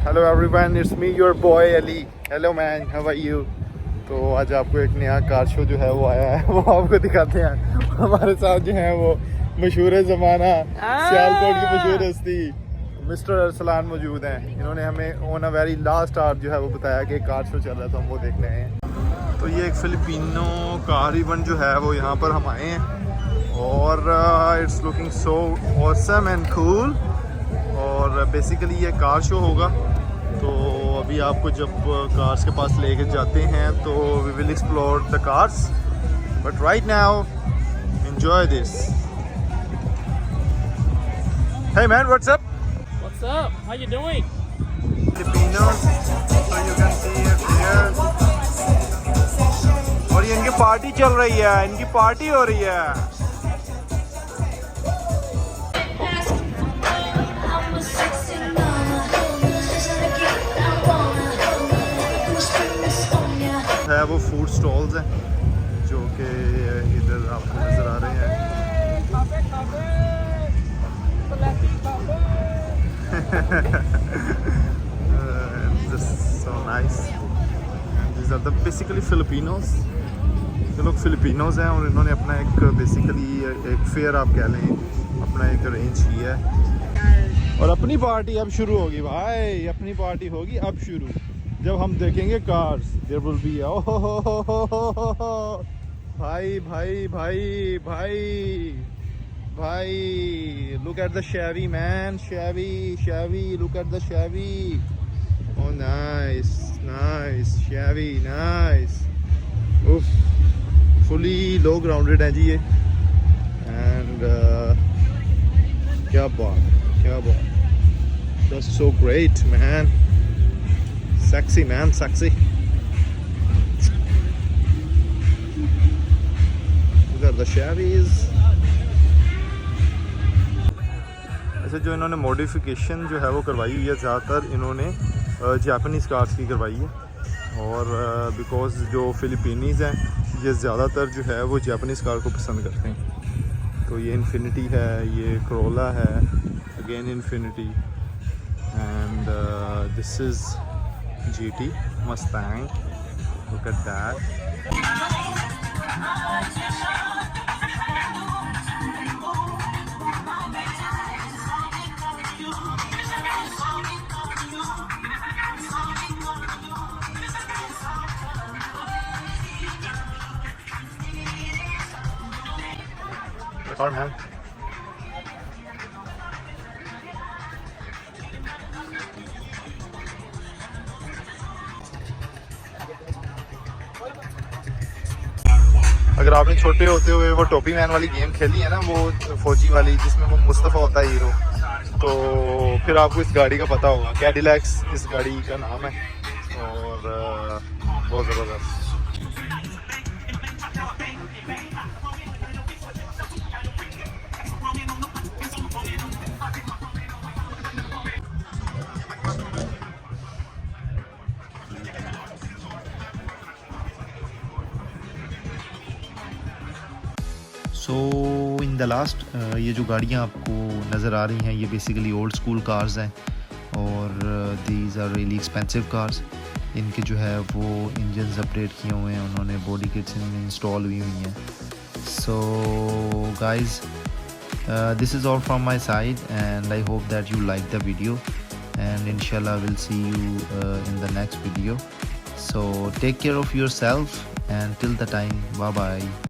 Hello everyone, it's me your boy Ali. Hello man, how are you? तो आज आपको एक नया कार शो जो है वो आया है, वो आपको दिखाते हैं। हमारे साथ जो है वो मशहूर ज़माना सियालकोट की मशहूर हस्ती मिस्टर अरसलान मौजूद हैं। इन्होंने हमें on a very last hour जो है वो बताया कि कार शो चल रहा है, तो हम वो देखने आए हैं। तो ये एक फिलिपिनो कार इवेंट जो है वो यहाँ पर हम आए हैं और it's looking so awesome and cool. और बेसिकली ये कार शो होगा, तो अभी आपको जब कार्स के पास लेके जाते हैं तो we will explore the cars, but right now enjoy this. Hey man, what's up? What's up? How you doing? Filipinos, so you can see it here. और ये इनकी पार्टी चल रही है, इनकी पार्टी हो रही है। है वो फूड स्टॉल्स हैं जो कि इधर आपको नज़र आ रहे हैं। So nice. These are the basically Filipinos. ये लोग फिलिपिनोज हैं और इन्होंने अपना एक बेसिकली एक फेयर आप कह लें अपना एक अरेंज किया है। और अपनी पार्टी अब शुरू होगी भाई, अपनी पार्टी होगी अब शुरू जब हम देखेंगे कार्स। देयर विल बी भाई भाई भाई भाई भाई, look at the Chevy man, Chevy, look at the Chevy. Oh nice, Chevy, nice. Oof, fully low grounded है जी ये। And क्या बात, that's so great man, sexy man, sexy. Look at the Chevys. ऐसे जो इन्होंने मॉडिफिकेशन जो है वो करवाई हुई है, ज़्यादातर इन्होंने जापानीज़ कार्स की करवाई है। और बिकॉज़ जो फिलिपीनीज़ हैं ये ज़्यादातर जो है वो जापानीज़ कार को पसंद करते हैं। तो ये इन्फिनिटी है, ये कोरोला है, again infinity, and this is GT Mustang. Look at that. और मैम अगर आपने छोटे होते हुए वो टोपी मैन वाली गेम खेली है ना, वो फौजी वाली जिसमें वो मुस्तफ़ा होता है हीरो, तो फिर आपको इस गाड़ी का पता होगा। कैडिलैक्स इस गाड़ी का नाम है और बहुत ज़बरदस्त। सो इन द लास्ट ये जो गाड़ियाँ आपको नज़र आ रही हैं ये बेसिकली ओल्ड स्कूल कार्स हैं और these are really expensive cars. इनके जो है वो इंजन्स अपडेट किए हुए हैं उन्होंने, बॉडी किट्स इनमें इंस्टॉल हुई हुई हैं। So guys, this is all from my side and I hope that you like the video and इंशाल्लाह will see you in the next video. So take care of yourself and till the time, bye bye.